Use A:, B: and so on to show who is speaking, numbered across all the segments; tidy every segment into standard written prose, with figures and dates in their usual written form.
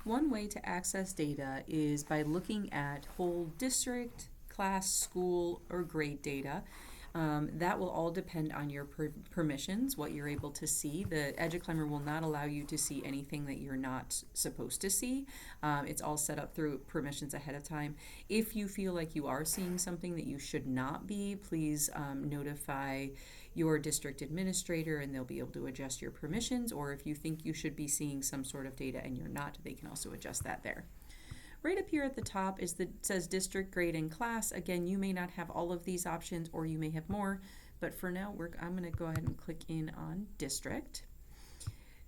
A: One way to access data is by looking at whole district, class, school, or grade data. That will all depend on your permissions, what you're able to see. The EduClimber will not allow you to see anything that you're not supposed to see. It's all set up through permissions ahead of time. If you feel like you are seeing something that you should not be, please notify your district administrator and they'll be able to adjust your permissions, or if you think you should be seeing some sort of data and you're not, they can also adjust that there. Right up here at the top is says district, grade, and class. Again, you may not have all of these options or you may have more, but for now I'm going to go ahead and click in on district.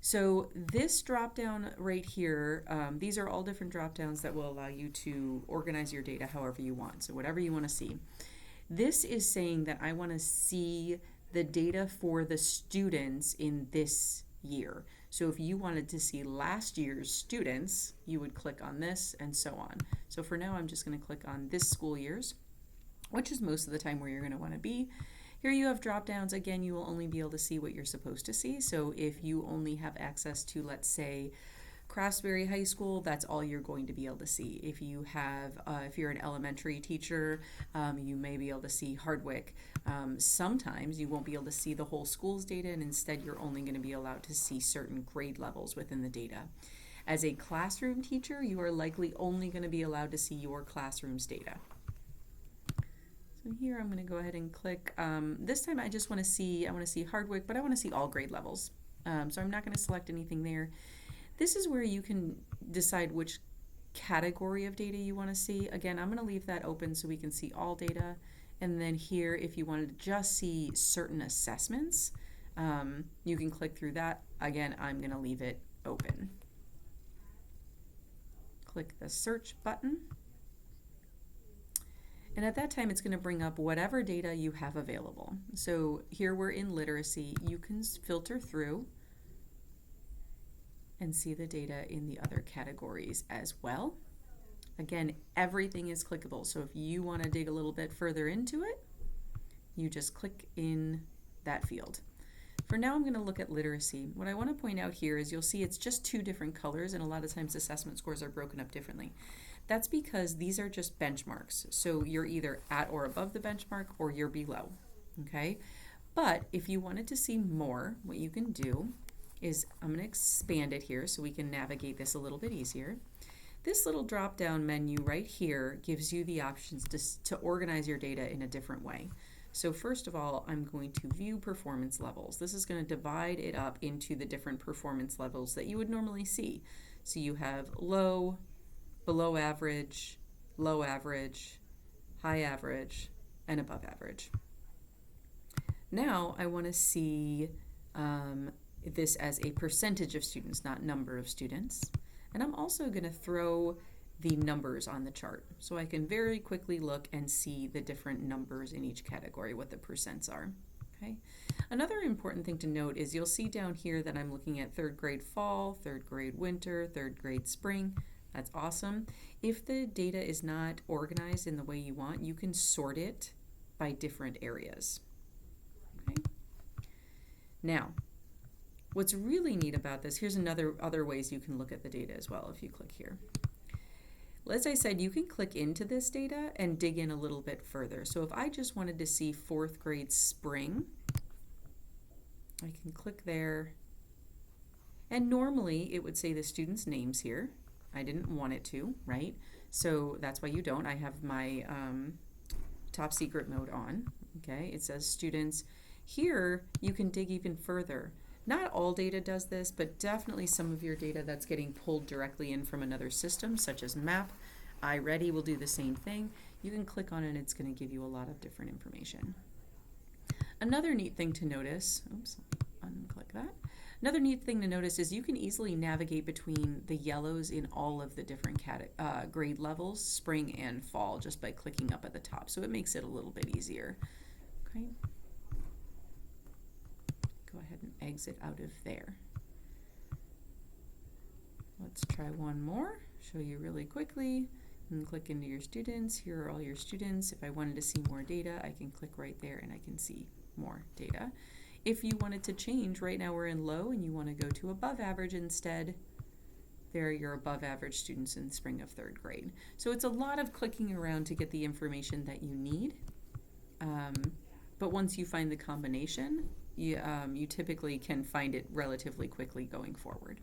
A: So this drop down right here, these are all different drop downs that will allow you to organize your data however you want, so whatever you want to see. This is saying that I want to see the data for the students in this year. So if you wanted to see last year's students, you would click on this and so on. So for now, I'm just going to click on this school year's, which is most of the time where you're going to want to be. Here you have drop downs. Again, you will only be able to see what you're supposed to see. So if you only have access to, let's say, Craftsbury High School, that's all you're going to be able to see. If you have, if you're an elementary teacher, you may be able to see Hardwick. Sometimes you won't be able to see the whole school's data, and instead you're only going to be allowed to see certain grade levels within the data. As a classroom teacher, you are likely only going to be allowed to see your classroom's data. So here I'm going to go ahead and click. This time I just want to see, Hardwick, but I want to see all grade levels. So I'm not going to select anything there. This is where you can decide which category of data you want to see. Again, I'm going to leave that open so we can see all data. And then here, if you wanted to just see certain assessments, you can click through that. Again, I'm going to leave it open. Click the search button. And at that time, it's going to bring up whatever data you have available. So here we're in literacy. You can filter through and see the data in the other categories as well. Again, everything is clickable, so if you want to dig a little bit further into it, you just click in that field. For now, I'm going to look at literacy. What I want to point out here is you'll see it's just two different colors, and a lot of times assessment scores are broken up differently. That's because these are just benchmarks, so you're either at or above the benchmark or you're below, okay? But if you wanted to see more, what you can do is I'm going to expand it here so we can navigate this a little bit easier. This little drop down menu right here gives you the options to organize your data in a different way. So first of all, I'm going to view performance levels. This is going to divide it up into the different performance levels that you would normally see. So you have low, below average, low average, high average, and above average. Now I want to see this as a percentage of students, not number of students. And I'm also going to throw the numbers on the chart so I can very quickly look and see the different numbers in each category, what the percents are. Okay. Another important thing to note is you'll see down here that I'm looking at third grade fall, third grade winter, third grade spring. That's awesome. If the data is not organized in the way you want, you can sort it by different areas. Okay. Now, what's really neat about this, here's other ways you can look at the data as well if you click here. As I said, you can click into this data and dig in a little bit further. So if I just wanted to see fourth grade spring, I can click there. And normally it would say the students' names here. I didn't want it to, right? So that's why you don't. I have my top secret mode on. Okay, it says students. Here you can dig even further. Not all data does this, but definitely some of your data that's getting pulled directly in from another system, such as MAP, iReady will do the same thing. You can click on it and it's going to give you a lot of different information. Another neat thing to notice, oops, unclick that. Another neat thing to notice is you can easily navigate between the yellows in all of the different grade levels, spring and fall, just by clicking up at the top. So it makes it a little bit easier. Okay. Go ahead and exit out of there. Let's try one more, show you really quickly. And click into your students. Here are all your students. If I wanted to see more data, I can click right there and I can see more data. If you wanted to change, right now we're in low and you want to go to above average instead, There are your above average students in the spring of third grade. So it's a lot of clicking around to get the information that you need. But once you find the combination, you typically can find it relatively quickly going forward.